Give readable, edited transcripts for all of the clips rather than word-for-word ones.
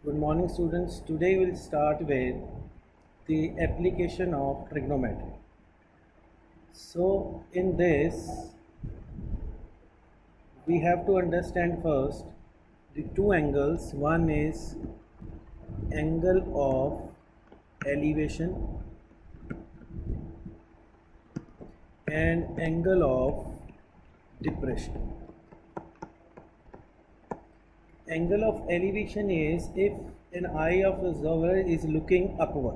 Good morning, students. Today we'll start with the application of trigonometry. So, in this, we have to understand first the two angles. One is angle of elevation and angle of depression. Angle of elevation is if an eye of observer is looking upward.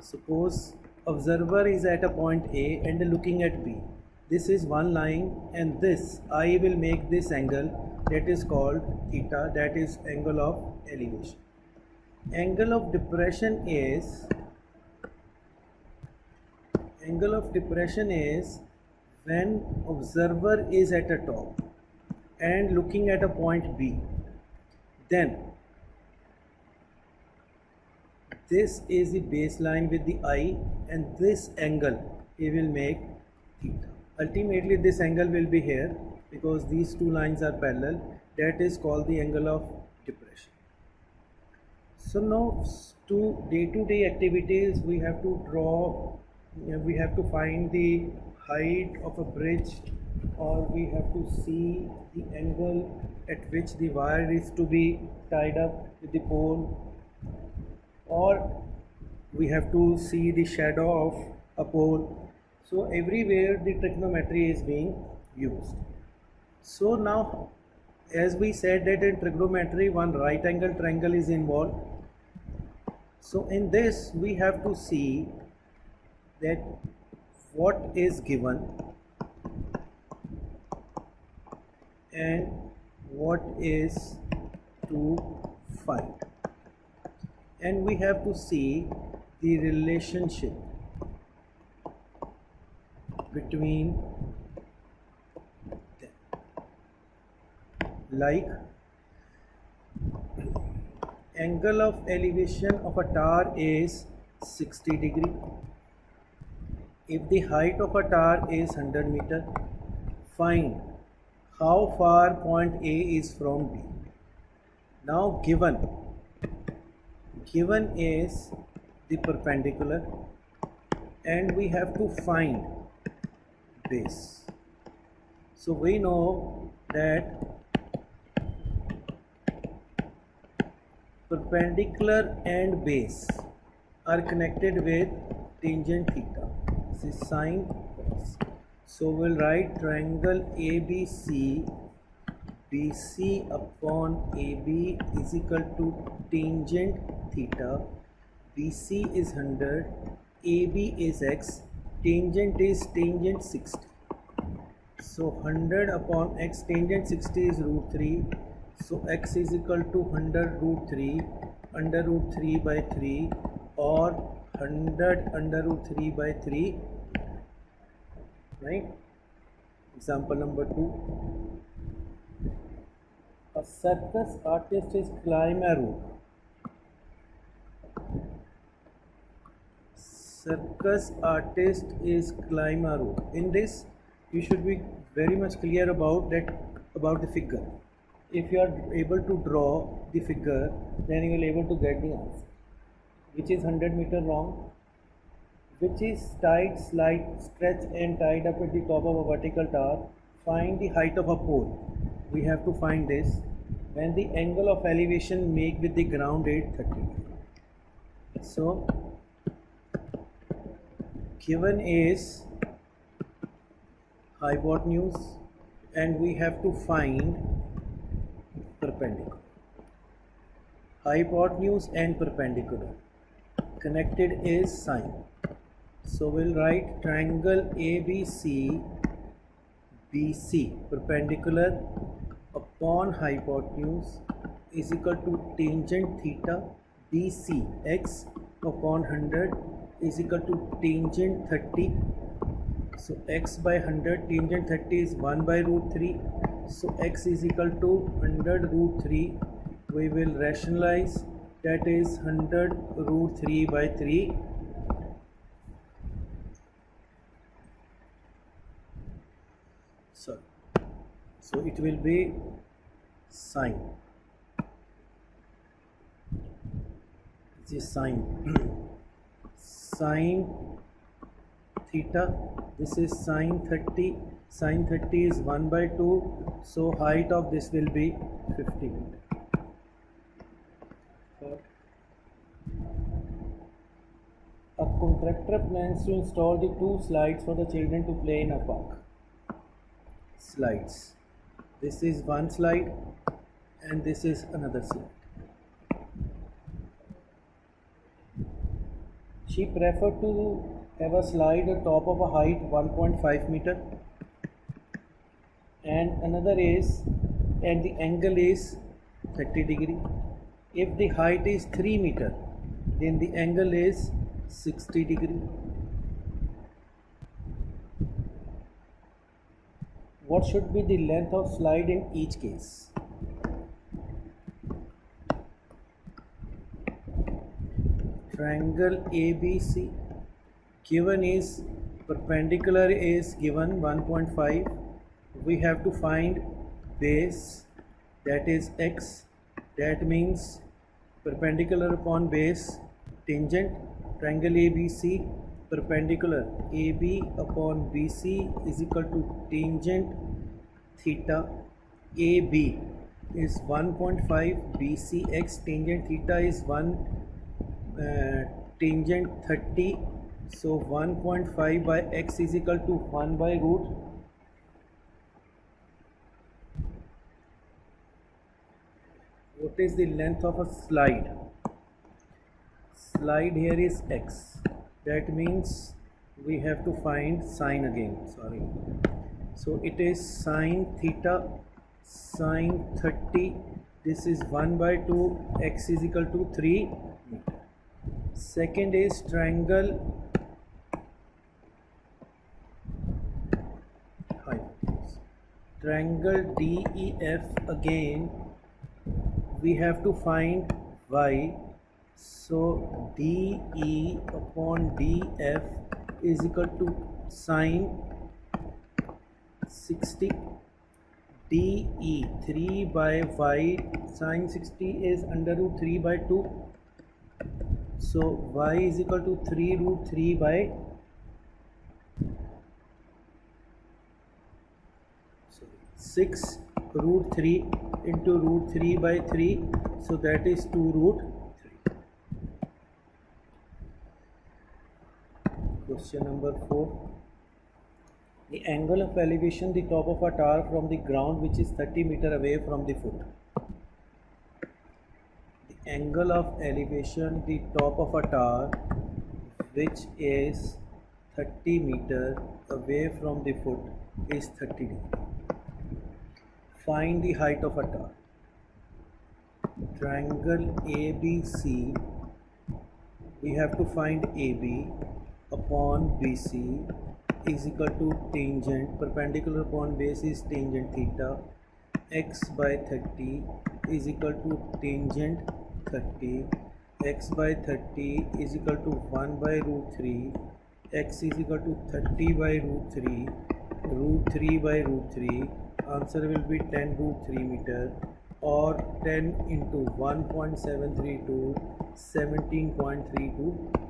Suppose observer is at a point A and looking at B. This is one line and this I will make this angle that is called theta, that is angle of elevation. Angle of depression is when observer is at a top and looking at a point B. Then this is the baseline with the eye and this angle he will make theta. Ultimately this angle will be here because these two lines are parallel. That is called the angle of depression. So now to day activities we have to draw, we have to find the height of a bridge, or we have to see the angle at which the wire is to be tied up with the pole, or we have to see the shadow of a pole. So everywhere the trigonometry is being used. So now, as we said that in trigonometry one right angle triangle is involved. So in this we have to see that what is given and what is to find, and we have to see the relationship between them. Like angle of elevation of a tower is 60 degree. If the height of a tower is 100 meter, find how far point A is from B. Now given is the perpendicular and we have to find base. So we know that perpendicular and base are connected with tangent theta. This is sine cos. So we'll write triangle ABC, BC upon AB is equal to tangent theta. BC is 100, AB is x, tangent is tangent 60. So 100 upon x, tangent 60 is root 3. So x is equal to 100 root 3 under root 3 by 3, or 100 under root 3 by 3. Right? Example number 2. A circus artist is climb a rope. Circus artist is climb a rope. In this, you should be very much clear about the figure. If you are able to draw the figure, then you will able to get the answer. Which is 100 meter long, which is tied, slide, stretch and tied up at the top of a vertical tower. Find the height of a pole. We have to find this when the angle of elevation make with the ground is 30. So given is hypotenuse and we have to find perpendicular. Hypotenuse and perpendicular connected is sine. So we'll write triangle ABC, BC perpendicular upon hypotenuse is equal to tangent theta. BC x upon 100 is equal to tangent 30. So x by 100, tangent 30 is 1 by root 3. So x is equal to 100 root 3. We will rationalize, that is 100 root 3 by 3. So it will be sine is sine sine theta. This is sine 30. Sine 30 is 1 by 2, so height of this will be 50 meter. A contractor plans to install the 2 slides for the children to play in a park. Slides. This is one slide and this is another slide. She preferred to have a slide at top of a height 1.5 meter and another is, and the angle is 30 degree. If the height is 3 meter, then the angle is 60 degree. What should be the length of slide in each case? Triangle ABC given is perpendicular is given 1.5. We have to find base, that is x. That means perpendicular upon base tangent. Triangle ABC perpendicular AB upon BC is equal to tangent theta. AB is 1.5, BCX tangent theta is 1, tangent 30, so 1.5 by x is equal to 1 by root. What is the length of a slide? Slide here is x. That means we have to find sine again, sorry. So it is sine theta, sine 30. This is 1 by 2, x is equal to 3 meter. Second is triangle DEF. Again we have to find y, so DE upon DF is equal to sine 60. DE 3 by y, sine 60 is under root 3 by 2. So y is equal to 3 root 3 by 6 root 3 into root 3 by 3, so that is 2 root 3. Question number 4. The angle of elevation the top of a tower from the ground which is 30 meter away from the foot. The angle of elevation the top of a tower which is 30 meter away from the foot is 30 degree. Find the height of a tower. Triangle ABC, we have to find AB upon BC is equal to tangent, perpendicular upon base is tangent theta, x by 30 is equal to tangent 30, x by 30 is equal to 1 by root 3, x is equal to 30 by root 3, root 3 by root 3, answer will be 10 root 3 meter, or 10 into 1.732, 17.32.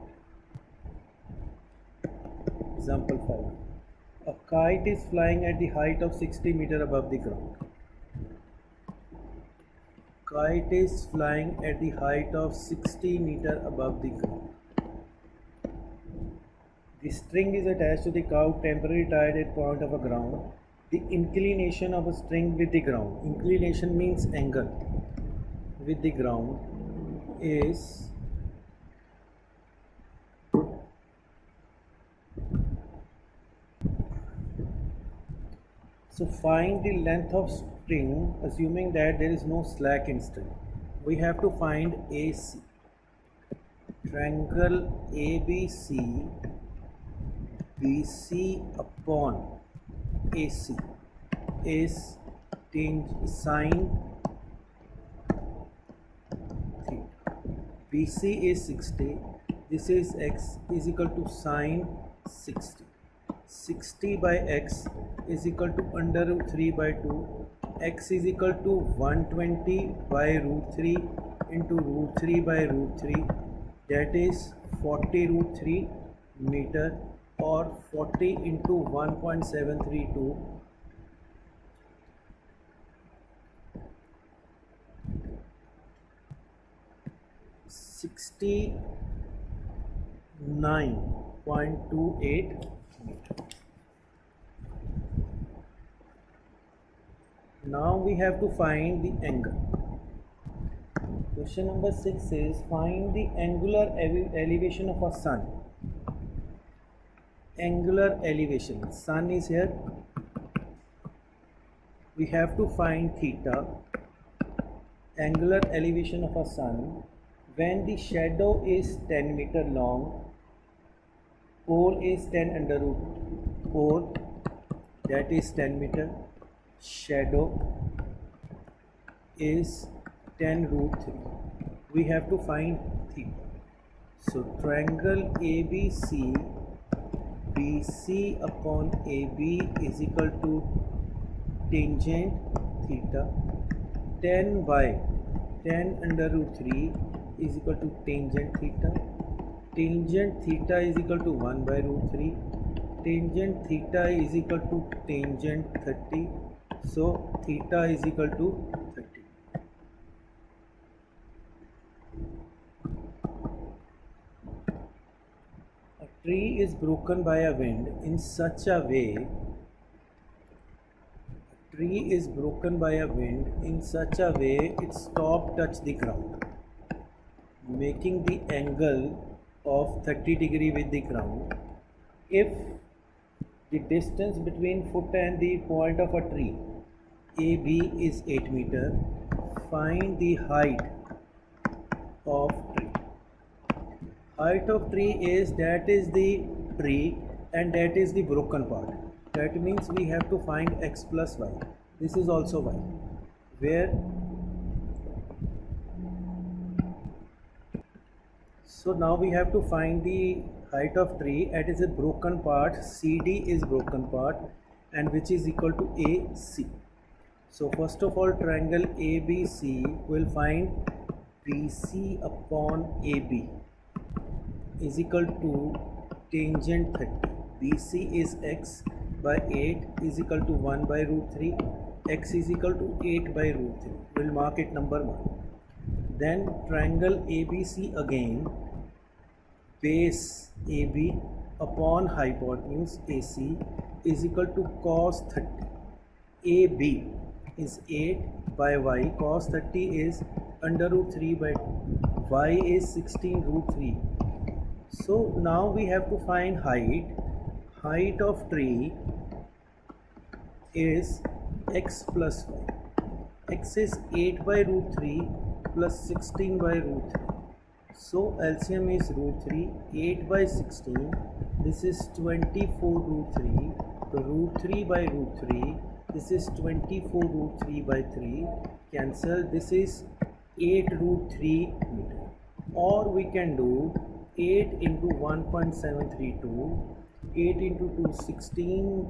Example 5. A kite is flying at the height of 60 meter above the ground. Kite is flying at the height of 60 meter above the ground. The string is attached to the cow temporarily tied at point of a ground. The inclination of a string with the ground, inclination means angle with the ground, is so find the length of string assuming that there is no slack in string. We have to find AC. Triangle ABC, BC upon AC is sine theta. BC is 60. This is x is equal to sine 60. 60 by x is equal to under root 3 by 2. X is equal to 120 by root 3 into root 3 by root 3. that is 40 root 3 meter, or 40 into 1.732, 69.28 meter. Now we have to find the angle. Question number 6 is find the angular elevation of a sun. Angular elevation. Sun is here. We have to find theta. Angular elevation of a sun when the shadow is 10 meter long, pole is 10 under root pole, that is 10 meter, shadow is 10 root 3. We have to find theta. So triangle ABC, BC upon AB is equal to tangent theta, 10 by 10 under root 3 is equal to tangent theta. Tangent theta is equal to 1 by root 3. Tangent theta is equal to tangent 30. So theta is equal to 30. A tree is broken by a wind in such a way. Its top touch the ground, making the angle of 30 degree with the ground. If the distance between foot and the point of a tree AB is 8 meter, find the height of tree. Height of tree is, that is the tree and that is the broken part. That means we have to find x plus y. This is also y, where so now we have to find the height of tree. It is a broken part, CD is broken part, and which is equal to AC. So first of all, triangle ABC will find BC upon AB is equal to tangent 30. BC is x by 8 is equal to 1 by root 3. X is equal to 8 by root 3. We'll mark it number 1. Then triangle ABC again, base AB upon hypotenuse AC is equal to cos 30. AB is 8 by y, cos 30 is under root 3 by 2. Y is 16 root 3. So now we have to find height. Height of tree is x plus y. X is 8 by root 3 plus 16 by root 3. So LCM is root 3, 8 by 16. This is 24 root 3. Root 3 by root 3. This is 24 root 3 by 3. Cancel. This is 8 root 3 meter. Or we can do 8 into 1.732. 8 into 2, 16,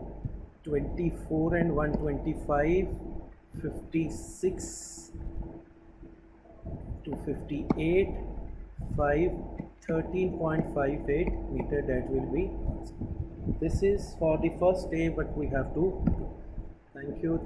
24 and 125, 56 to 58, 5, 13.58 meter, that will be. This is for the first day, but we have to do. Thank you.